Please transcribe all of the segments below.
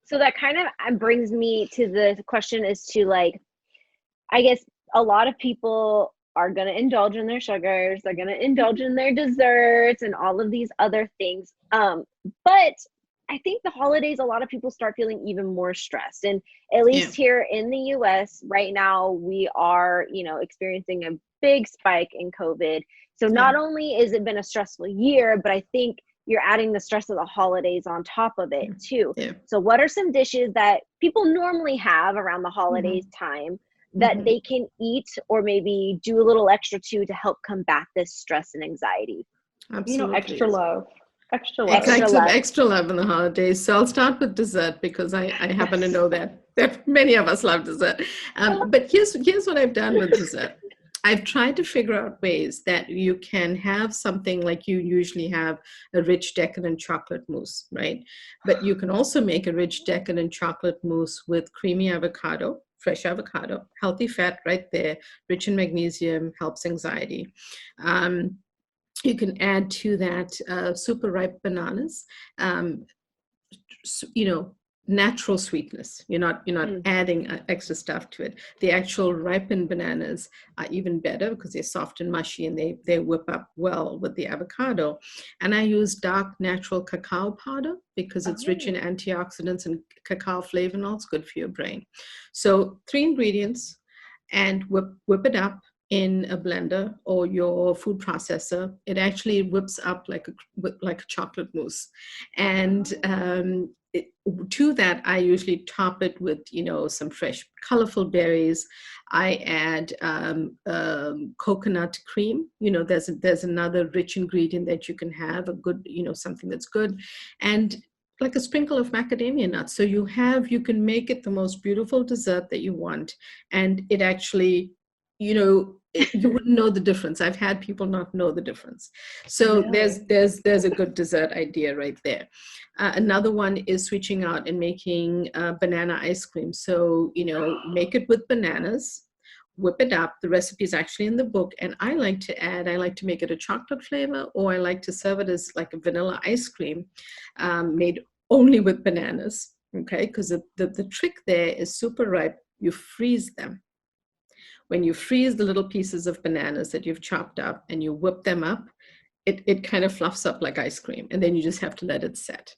So that kind of brings me to the question as to like, I guess a lot of people are going to indulge in their sugars, they're going to indulge in their desserts and all of these other things. But I think the holidays, a lot of people start feeling even more stressed. And at Yeah. least here in the US right now, we are, experiencing a big spike in COVID. So Yeah. not only has it been a stressful year, but I think you're adding the stress of the holidays on top of it too. Yeah. So what are some dishes that people normally have around the holidays Hmm. time that Hmm. they can eat or maybe do a little extra to help combat this stress and anxiety? Absolutely. Extra love. Extra love. Extra Extra, love. extra love in the holidays. So I'll start with dessert because I happen to know that many of us love dessert. But here's what I've done with dessert. I've tried to figure out ways that you can have something like you usually have a rich decadent chocolate mousse, right? But you can also make a rich decadent chocolate mousse with creamy avocado, fresh avocado, healthy fat right there, rich in magnesium, helps anxiety. Um, you can add to that super ripe bananas, um, you know, natural sweetness. You're not Mm. adding extra stuff to it. The actual ripened bananas are even better because they're soft and mushy and they whip up well with the avocado. And I use dark natural cacao powder because it's rich in Oh, antioxidants and cacao flavonols, good for your brain. So 3 ingredients, and whip it up in a blender or your food processor. It actually whips up like a chocolate mousse. And oh. to that, I usually top it with some fresh, colorful berries. I add coconut cream. There's another rich ingredient that you can have, a good, something that's good, and like a sprinkle of macadamia nuts. So you can make it the most beautiful dessert that you want, and it actually, you wouldn't know the difference. I've had people not know the difference. So there's Really? there's a good dessert idea right there. Another one is switching out and making banana ice cream. So, make it with bananas, whip it up. The recipe is actually in the book. And I like to make it a chocolate flavor, or I like to serve it as like a vanilla ice cream made only with bananas. Okay. Because the trick there is super ripe. You freeze them. When you freeze the little pieces of bananas that you've chopped up and you whip them up, it kind of fluffs up like ice cream. And then you just have to let it set.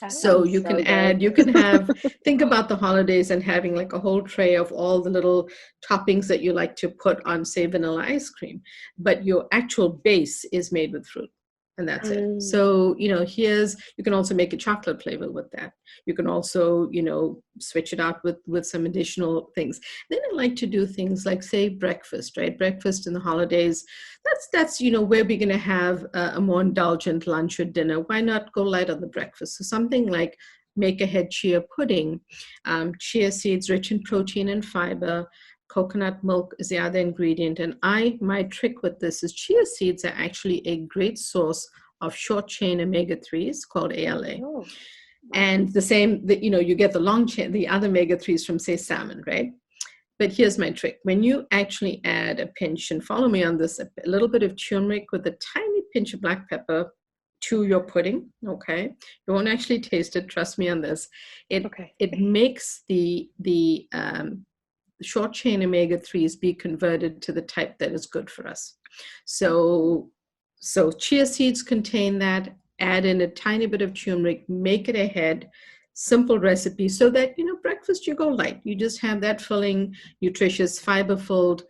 That So sounds you can so good. add, you can have, think about the holidays and having like a whole tray of all the little toppings that you like to put on, say, vanilla ice cream, but your actual base is made with fruit. And that's it. Mm. So, you can also make a chocolate flavor with that. You can also, switch it out with some additional things. Then I like to do things like, say, breakfast, right? Breakfast in the holidays, that's where we're going to have a more indulgent lunch or dinner. Why not go light on the breakfast? So something like make ahead chia pudding. Chia seeds rich in protein and fiber. Coconut milk is the other ingredient. And my trick with this is chia seeds are actually a great source of short chain omega-3s called ALA. Oh, wow. And the same that you get the long chain, the other omega-3s from, say, salmon, right? But here's my trick. When you actually add a pinch, and follow me on this, a little bit of turmeric with a tiny pinch of black pepper to your pudding, okay? You won't actually taste it, trust me on this. It Okay. it makes the short chain omega-3s be converted to the type that is good for us. So chia seeds contain that. Add in a tiny bit of turmeric, make it ahead. Simple recipe so that, breakfast you go light. You just have that filling, nutritious, fiber-filled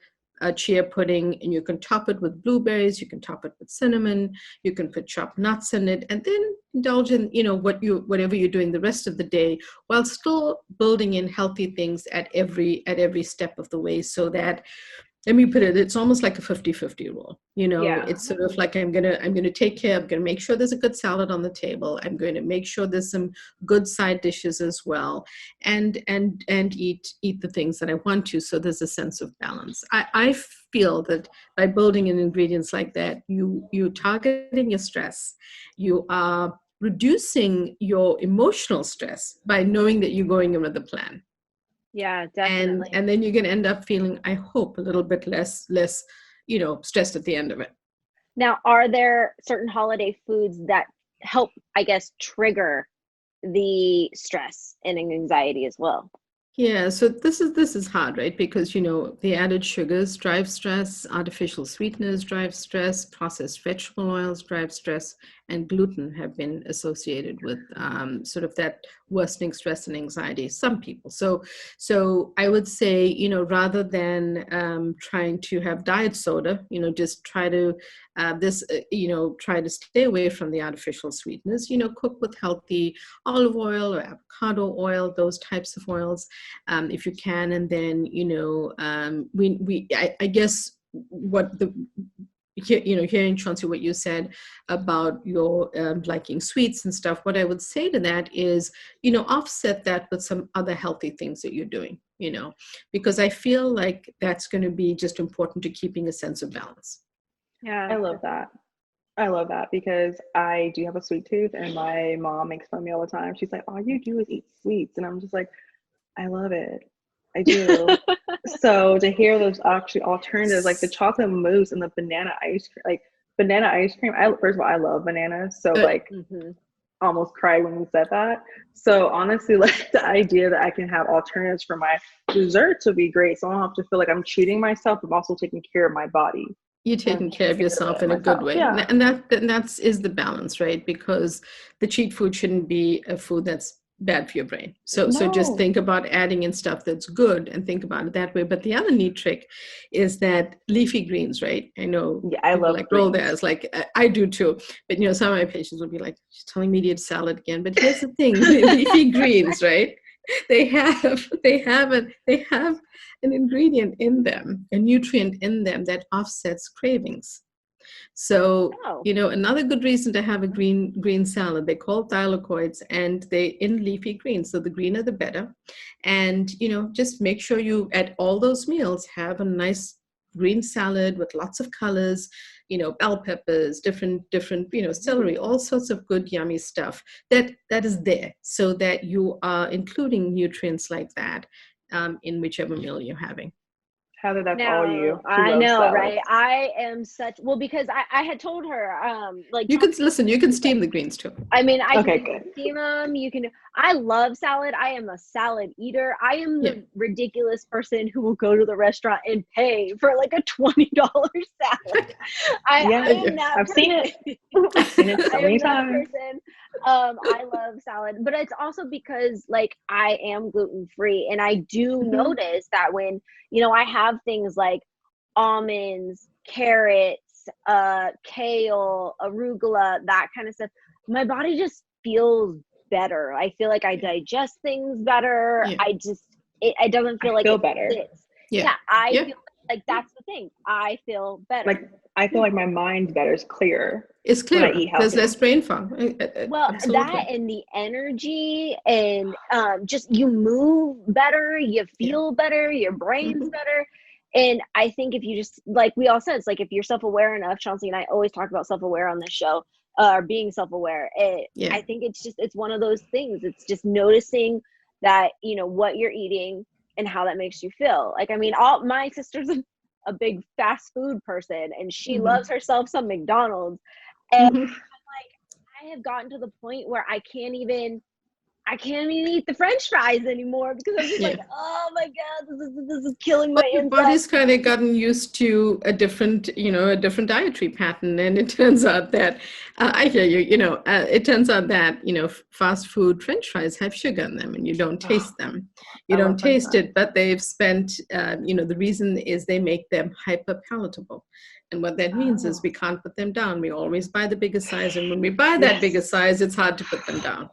chia pudding, and you can top it with blueberries. You can top it with cinnamon. You can put chopped nuts in it, and then indulge in, whatever you're doing the rest of the day, while still building in healthy things at every step of the way, so that, let me put it, it's almost like a 50-50 rule. Yeah. It's sort of like I'm gonna take care, I'm gonna make sure there's a good salad on the table. I'm going to make sure there's some good side dishes as well, and eat the things that I want to. So there's a sense of balance. I feel that by building in ingredients like that, you targeting your stress, you are reducing your emotional stress by knowing that you're going in with a plan, Yeah, and definitely. then you can end up feeling, I hope, a little bit less stressed at the end of it. Now, are there certain holiday foods that help, I guess, trigger the stress and anxiety as well. Yeah, so this is hard, right? Because the added sugars drive stress, artificial sweeteners drive stress, processed vegetable oils drive stress, and gluten have been associated with sort of that worsening stress and anxiety. Some people. So I would say, rather than trying to have diet soda, just try to try to stay away from the artificial sweeteners. Cook with healthy olive oil or avocado oil, those types of oils, if you can. And then, I guess what hearing Chauncey, what you said about your liking sweets and stuff, what I would say to that is, offset that with some other healthy things that you're doing, because I feel like that's going to be just important to keeping a sense of balance. Yeah. I love that. I love that because I do have a sweet tooth and my mom makes fun of me all the time. She's like, all you do is eat sweets. And I'm just like, I love it. I do. So to hear those actually alternatives, like the chocolate mousse and the banana ice cream, first of all, I love bananas. So like almost cried when you said that. So honestly, like the idea that I can have alternatives for my desserts would be great. So I don't have to feel like I'm cheating myself. I'm also taking care of my body. You're taking care of yourself in a good way. Yeah. And that's is the balance, right? Because the cheat food shouldn't be a food that's bad for your brain. So just think about adding in stuff that's good and think about it that way. But the other neat trick is that leafy greens, right? I know I love like roll their eyes, like I do too. But some of my patients will be like, she's telling me to eat salad again. But here's the thing, leafy greens, right? They have an ingredient in them, a nutrient in them that offsets cravings. So, another good reason to have a green salad, they call thylakoids, and they in leafy greens. So the greener the better. And, just make sure you at all those meals have a nice green salad with lots of colors, bell peppers, different, celery, all sorts of good, yummy stuff that is there so that you are including nutrients like that in whichever meal you're having. Heather, that's all you. I know, right? I am because I had told her, like, you can steam the greens too. I mean, I can steam them. I love salad. I am a salad eater. I am the ridiculous person who will go to the restaurant and pay for like a $20 salad. I've seen it. I've seen it so many times. I love salad, but it's also because like I am gluten free, and I do notice that when I have things like almonds, carrots, kale, arugula, that kind of stuff, my body just feels better. I feel like I digest things better. It doesn't feel like it better. Fits. I feel like that's the thing. I feel better. Like I feel like my mind's better. It's clearer. It's clearer. There's less brain fog. Well, that and the energy and just you move better, you feel better, your brain's better. And I think if you just, like we all said, it's like if you're self-aware enough, Chauncey and I always talk about self-aware on this show, or being self-aware. I think it's one of those things. It's just noticing that, what you're eating and how that makes you feel. Like, I mean, my sister's a big fast food person, and she loves herself some McDonald's. And I'm like, I have gotten to the point where I can't even eat the French fries anymore because I'm just like, oh my God, this is killing my insides. Your body's kind of gotten used to a different dietary pattern, and it turns out that I hear you. It turns out that fast food French fries have sugar in them, and you don't taste them. You don't taste it, but they've spent. The reason is they make them hyper palatable. And what that means is we can't put them down. We always buy the biggest size. And when we buy that biggest size, it's hard to put them down.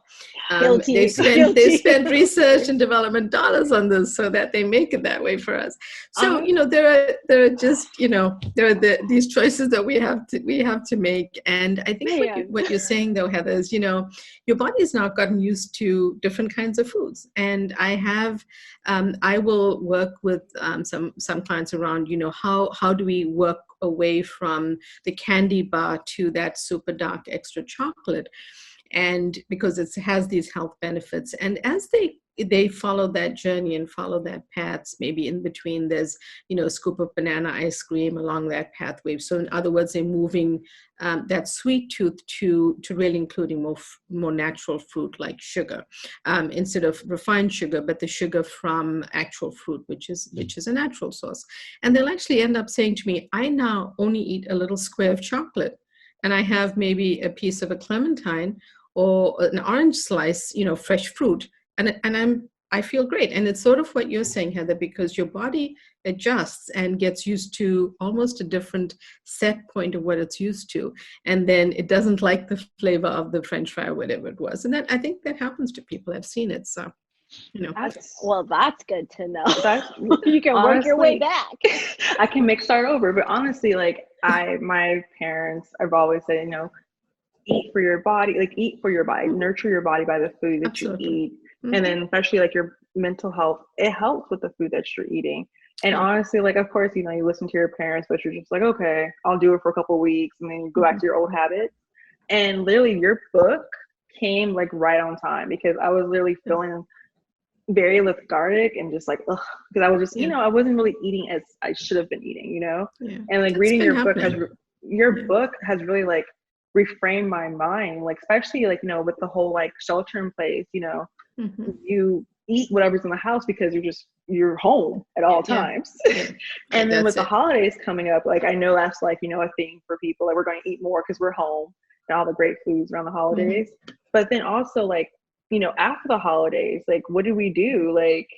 They spend research and development dollars on this so that they make it that way for us. So, there are just, there are these choices that we have to make. And I think what you're saying though, Heather, is, your body has now gotten used to different kinds of foods. And I will work with some clients around, how do we work away from the candy bar to that super dark extra chocolate. and because it has these health benefits. And as they follow that journey and follow that path, maybe in between there's, a scoop of banana ice cream along that pathway. So in other words, they're moving that sweet tooth to really including more natural fruit like sugar, instead of refined sugar, but the sugar from actual fruit, which is a natural source. And they'll actually end up saying to me, I now only eat a little square of chocolate, and I have maybe a piece of a clementine or an orange slice, fresh fruit, and I feel great. And it's sort of what you're saying, Heather, because your body adjusts and gets used to almost a different set point of what it's used to, and then it doesn't like the flavor of the French fry or whatever it was. And that, I think that happens to people. I've seen it. So that's good to know. That's You can work your way back. I can start over, but honestly, like my parents, I've always said, eat for your body, nurture your body by the food that Absolutely. you eat. And then especially like your mental health, it helps with the food that you're eating. And honestly, like, of course, you listen to your parents, but you're just like, okay, I'll do it for a couple of weeks, and then you go back to your old habits. And literally your book came like right on time, because I was literally feeling very lethargic and just like, ugh, because I was just, I wasn't really eating as I should have been eating, and like reading your book has really like reframed my mind, like, especially like, with the whole like shelter in place, you eat whatever's in the house because you're home at all times. And then with the holidays coming up, like, I know that's like, a thing for people, like, we're going to eat more because we're home and all the great foods around the holidays. But then also like, after the holidays, like, what do we do? Like,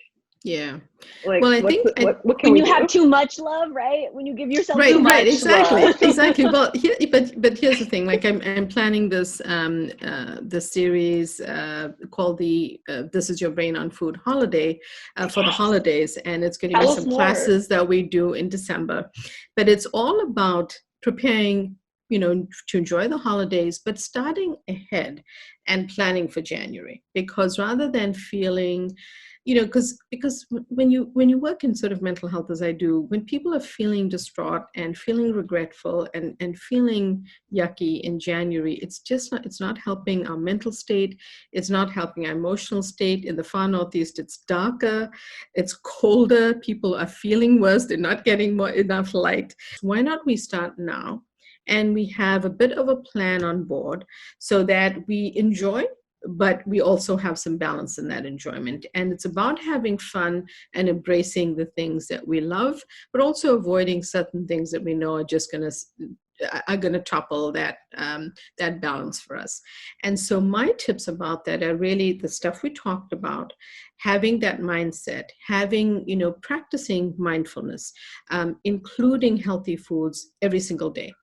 like, well, I think what can when we you do? have too much love, right? When you give yourself too much exactly love. exactly. Well, but here's the thing, like, I'm planning this this series called the This Is Your Brain on Food holiday for the holidays, and it's going to be Tell us some more. classes that we do in December, but it's all about preparing, to enjoy the holidays, but starting ahead and planning for January. Because rather than feeling, because when you work in sort of mental health, as I do, when people are feeling distraught and feeling regretful and feeling yucky in January, it's not helping our mental state. It's not helping our emotional state. In the far Northeast, it's darker, it's colder. People are feeling worse. They're not getting enough light. Why not we start now? And we have a bit of a plan on board so that we enjoy, but we also have some balance in that enjoyment. And it's about having fun and embracing the things that we love, but also avoiding certain things that we know are just going to topple that balance for us. And so my tips about that are really the stuff we talked about: having that mindset, having, practicing mindfulness, including healthy foods every single day.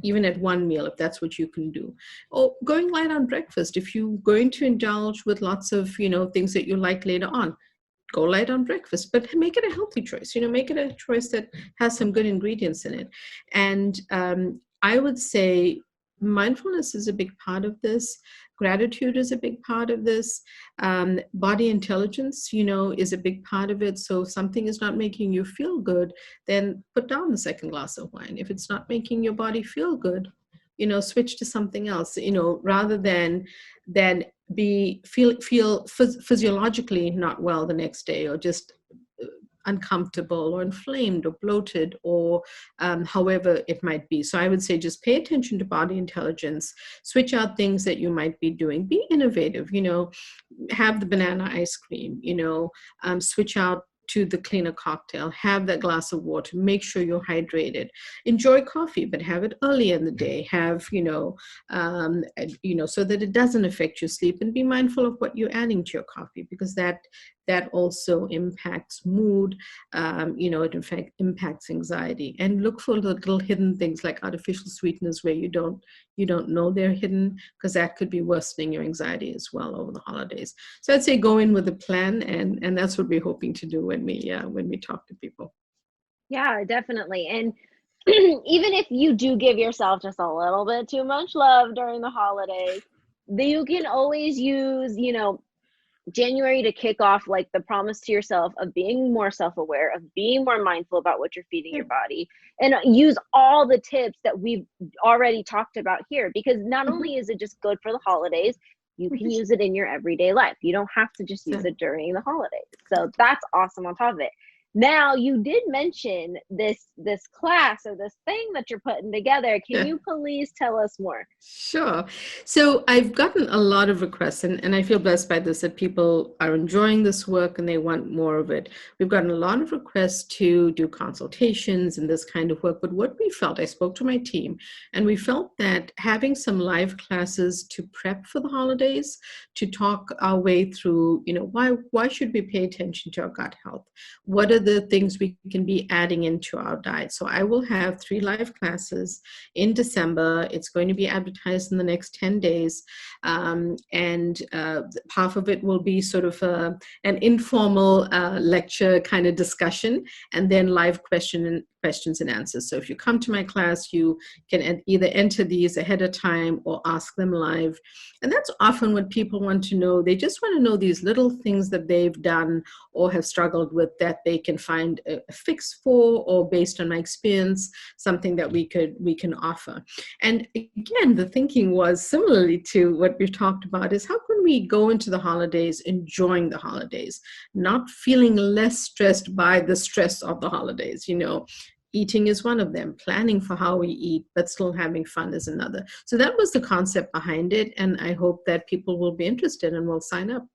Even at one meal, if that's what you can do. Or going light on breakfast. If you're going to indulge with lots of, things that you like later on, go light on breakfast, but make it a healthy choice. Make it a choice that has some good ingredients in it. And I would say mindfulness is a big part of this. Gratitude is a big part of this. Body intelligence, is a big part of it. So if something is not making you feel good, then put down the second glass of wine. If it's not making your body feel good, switch to something else, rather than feel physiologically not well the next day, or just uncomfortable or inflamed or bloated, or however it might be. So I would say just pay attention to body intelligence, switch out things that you might be doing, be innovative, have the banana ice cream, switch out to the cleaner cocktail, have that glass of water, make sure you're hydrated, enjoy coffee, but have it early in the day, have, so that it doesn't affect your sleep, and be mindful of what you're adding to your coffee, because that also impacts mood. It in fact impacts anxiety. And look for the little hidden things like artificial sweeteners where you don't know they're hidden, because that could be worsening your anxiety as well over the holidays. So I'd say go in with a plan, and that's what we're hoping to do when we talk to people. Yeah, definitely. And even if you do give yourself just a little bit too much love during the holidays, then you can always use, January to kick off like the promise to yourself of being more self-aware, of being more mindful about what you're feeding your body, and use all the tips that we've already talked about here, because not only is it just good for the holidays, you can use it in your everyday life. You don't have to just use it during the holidays. So that's awesome on top of it. Now, you did mention this class or this thing that you're putting together. Can you please tell us more? Sure. So I've gotten a lot of requests, and I feel blessed by this, that people are enjoying this work and they want more of it. We've gotten a lot of requests to do consultations and this kind of work. But what we felt, I spoke to my team, and we felt that having some live classes to prep for the holidays, to talk our way through, why should we pay attention to our gut health? What are the things we can be adding into our diet? So I will have 3 live classes in December. It's going to be advertised in the next 10 days. And half of it will be sort of an informal lecture kind of discussion, and then live questions and answers. So if you come to my class, you can either enter these ahead of time or ask them live. And that's often what people want to know. They just want to know these little things that they've done or have struggled with that they can find a fix for, or based on my experience, something that we can offer. And again, the thinking was similarly to what we've talked about, is how can we go into the holidays enjoying the holidays, not feeling less stressed by the stress of the holidays. Eating is one of them, planning for how we eat, but still having fun is another. So that was the concept behind it. And I hope that people will be interested and will sign up.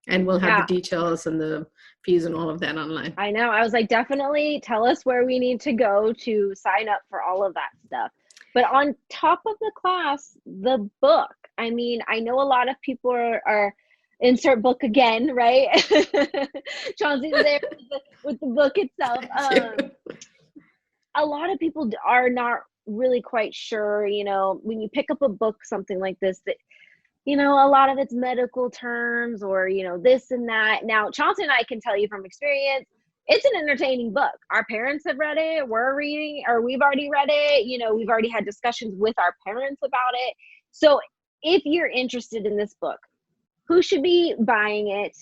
And we'll have the details and the fees and all of that online. I know. I was like, definitely tell us where we need to go to sign up for all of that stuff. But on top of the class, the book. I mean, I know a lot of people are insert book again, right? Chauncey's there with the book itself. A lot of people are not really quite sure, when you pick up a book, something like this, that, a lot of it's medical terms or, this and that. Now, Chauncey and I can tell you from experience, it's an entertaining book. Our parents have read it, we're reading, or we've already read it. We've already had discussions with our parents about it. So if you're interested in this book, who should be buying it?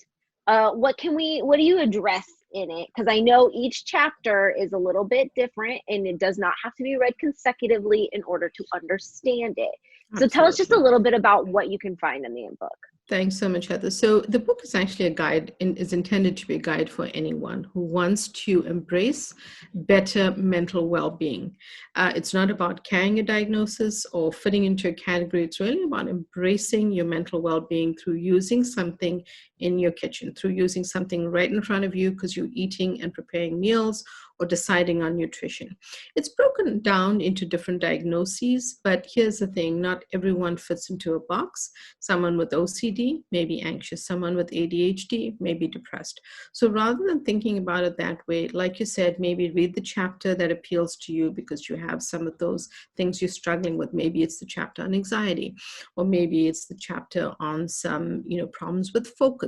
What do you address in it? Because I know each chapter is a little bit different, and it does not have to be read consecutively in order to understand it. So tell us just a little bit about what you can find in the book. Thanks so much, Heather. So the book is actually a guide, and is intended to be a guide for anyone who wants to embrace better mental well-being. It's not about carrying a diagnosis or fitting into a category. It's really about embracing your mental well-being through using something in your kitchen, through using something right in front of you because you're eating and preparing meals or deciding on nutrition. It's broken down into different diagnoses, but here's the thing, not everyone fits into a box. Someone with OCD may be anxious, someone with ADHD may be depressed. So rather than thinking about it that way, like you said, maybe read the chapter that appeals to you because you have some of those things you're struggling with. Maybe it's the chapter on anxiety, or maybe it's the chapter on some, problems with focus.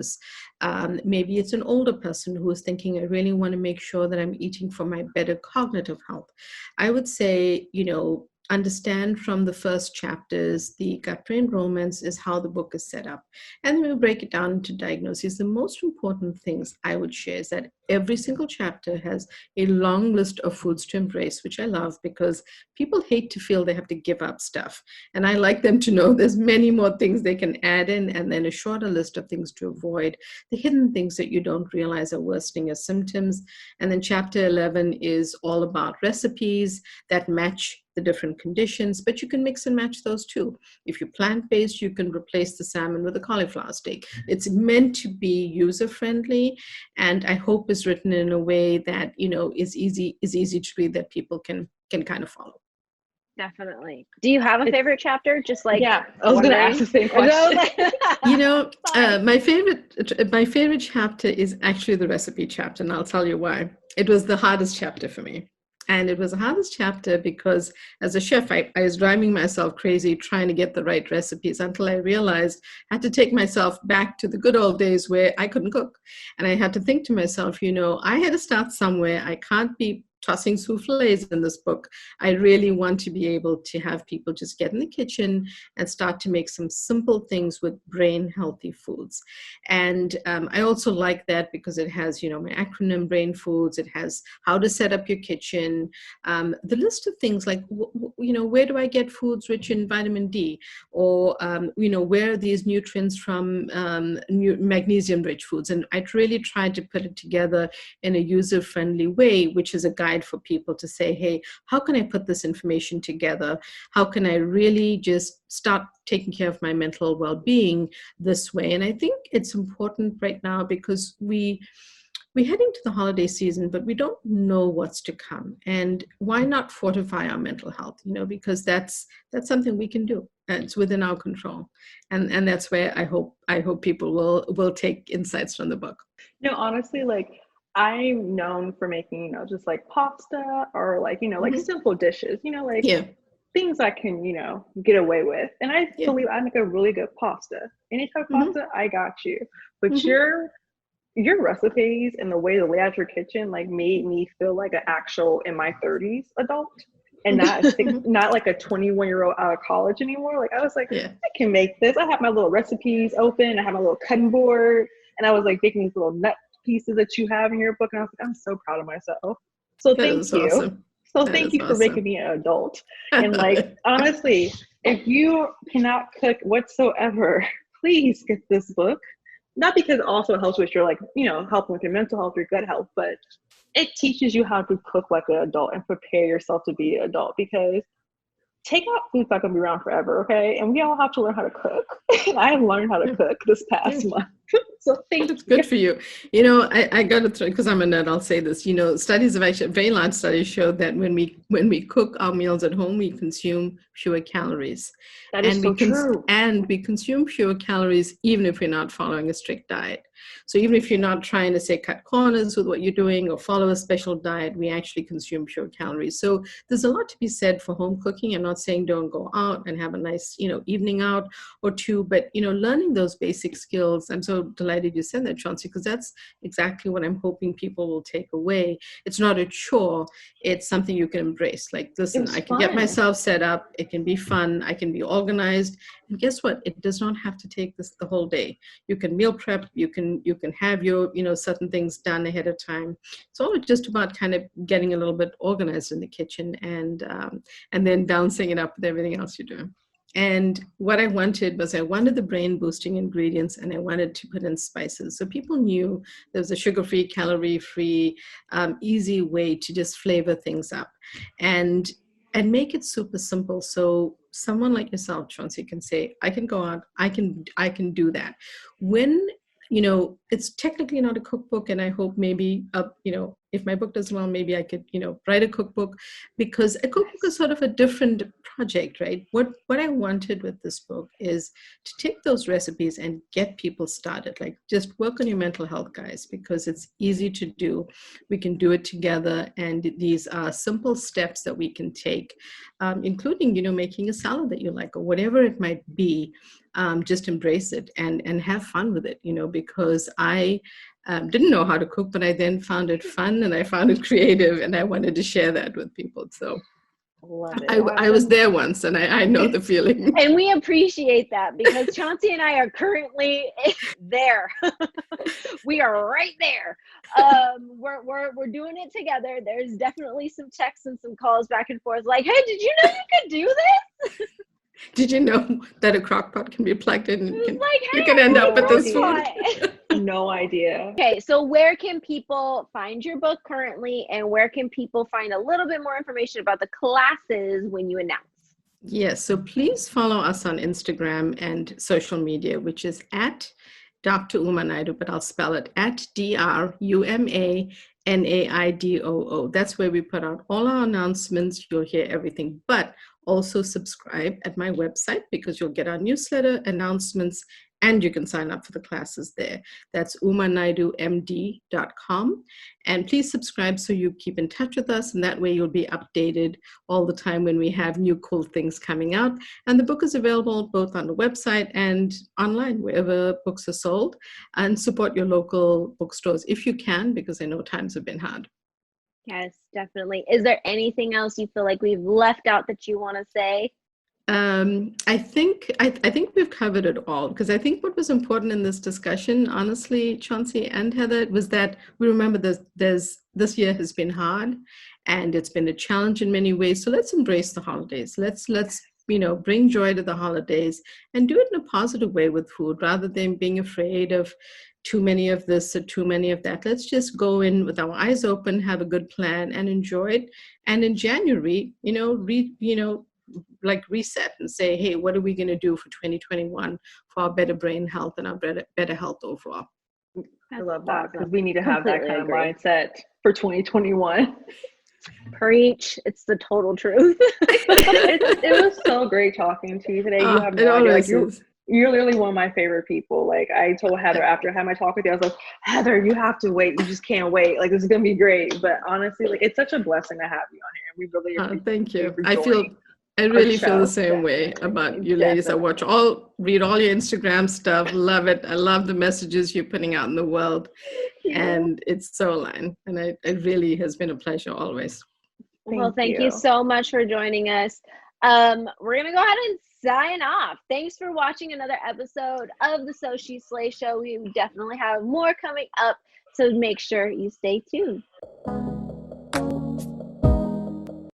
Maybe it's an older person who is thinking, I really want to make sure that I'm eating for my better cognitive health. I would say, understand from the first chapters, the gut-brain romance is how the book is set up. And we'll break it down into diagnoses. The most important things I would share is that every single chapter has a long list of foods to embrace, which I love because people hate to feel they have to give up stuff. And I like them to know there's many more things they can add in, and then a shorter list of things to avoid, the hidden things that you don't realize are worsening your symptoms. And then chapter 11 is all about recipes that match the different conditions, but you can mix and match those too. If you're plant-based, you can replace the salmon with a cauliflower steak. It's meant to be user-friendly, and I hope is written in a way that is easy to read, that people can kind of follow. Definitely. Do you have a favorite chapter? Just like, yeah, I was going to ask the same question. My favorite chapter is actually the recipe chapter, and I'll tell you why. It was the hardest chapter for me. And it was the hardest chapter because as a chef, I was driving myself crazy trying to get the right recipes until I realized I had to take myself back to the good old days where I couldn't cook. And I had to think to myself, I had to start somewhere. I can't be tossing souffles in this book. I really want to be able to have people just get in the kitchen and start to make some simple things with brain healthy foods. And I also like that because it has, my acronym Brain Foods. It has how to set up your kitchen, the list of things like, where do I get foods rich in vitamin D? Or, where are these nutrients from, magnesium rich foods? And I really tried to put it together in a user-friendly way, which is a guide for people to say, hey, how can I put this information together? How can I really just start taking care of my mental well-being this way? And I think it's important right now because we're heading to the holiday season, but we don't know what's to come. And why not fortify our mental health? Because that's something we can do. It's within our control, and that's where I hope people will take insights from the book. Honestly, like, I'm known for making, just like pasta or like, like simple dishes, like things I can, get away with. And I believe I make a really good pasta. Any type of pasta, I got you. But your recipes and the way to lay out your kitchen like made me feel like an actual in my 30s adult and not like a 21-year-old out of college anymore. Like I was like, I can make this. I have my little recipes open. I have my little cutting board, and I was like making these little nut pieces that you have in your book, and I was like, I'm so proud of myself. So thank you. Awesome. So thank you for making me an adult. And like honestly, if you cannot cook whatsoever, please get this book. Not because it also helps with your helping with your mental health, your gut health, but it teaches you how to cook like an adult and prepare yourself to be an adult, because takeout food's not gonna be around forever, okay? And we all have to learn how to cook. And I have learned how to cook this past month. So it's good for you. I got to throw, because I'm a nerd, I'll say this. Studies have actually, very large studies show that when we cook our meals at home, we consume fewer calories. That is so true. And we consume fewer calories even if we're not following a strict diet. So even if you're not trying to say cut corners with what you're doing or follow a special diet, we actually consume fewer calories. So there's a lot to be said for home cooking. I'm not saying don't go out and have a nice, evening out or two, but, learning those basic skills. I'm so delighted you said that, Chauncey, because that's exactly what I'm hoping people will take away. It's not a chore. It's something you can embrace. Like, listen, I can get myself set up. It can be fun. I can be organized. And guess what? It does not have to take the whole day. You can meal prep. You can have your, certain things done ahead of time. It's all just about kind of getting a little bit organized in the kitchen and then balancing it up with everything else you're doing. And what I wanted the brain boosting ingredients, and I wanted to put in spices. So people knew there was a sugar-free, calorie-free, easy way to just flavor things up and make it super simple. So someone like yourself, Chauncey, can say, I can go out, I can do that. When it's technically not a cookbook, and I hope maybe, if my book does well, maybe I could, write a cookbook, because a cookbook is sort of a different project, right? What I wanted with this book is to take those recipes and get people started, like just work on your mental health, guys, because it's easy to do. We can do it together, and these are simple steps that we can take, including, making a salad that you like or whatever it might be. Just embrace it and have fun with it, because I didn't know how to cook, but I then found it fun and I found it creative, and I wanted to share that with people. So I was there once, and I know the feeling. And we appreciate that, because Chauncey and I are currently there. We are right there. We're doing it together. There's definitely some texts and some calls back and forth like, hey, did you know you could do this? Did you know that a crock pot can be plugged in? Hey, you can end up with this food. No idea. Okay, so where can people find your book currently, and where can people find a little bit more information about the classes when you announce? Yes, so please follow us on Instagram and social media, which is at Dr. Uma Naidoo, but I'll spell it at DRUMANAIDOO. That's where we put out all our announcements. You'll hear everything, but also subscribe at my website, because you'll get our newsletter, announcements, and you can sign up for the classes there. That's umanaidoomd.com. And please subscribe so you keep in touch with us, and that way you'll be updated all the time when we have new cool things coming out. And the book is available both on the website and online, wherever books are sold. And support your local bookstores if you can, because I know times have been hard. Yes, definitely. Is there anything else you feel like we've left out that you want to say? I think we've covered it all, because I think what was important in this discussion, honestly, Chauncey and Heather, was that we remember this year has been hard and it's been a challenge in many ways. So let's embrace the holidays. Let's bring joy to the holidays and do it in a positive way with food, rather than being afraid of too many of this or too many of that. Let's just go in with our eyes open, have a good plan, and enjoy it. And in January, like reset and say, hey, what are we going to do for 2021 for our better brain health and our better health overall? I love that, awesome. because we need to have that Completely kind of agree. mindset for 2021. Preach. It's the total truth. It was so great talking to you today. You have It no idea. Like always is. you're literally one of my favorite people. Like I told Heather after I had my talk with you, I was like, Heather, you have to wait. You just can't wait. Like this is gonna be great. But honestly, like it's such a blessing to have you on here. We really appreciate Thank you. for I joining our really feel the show. same way about you ladies. I read all your Instagram stuff. Love it. I love the messages you're putting out in the world. And it's so aligned. And it really has been a pleasure always. Well, thank you so much for joining us. We're going to go ahead and sign off. Thanks for watching another episode of the So She Slay Show. We definitely have more coming up, so make sure you stay tuned.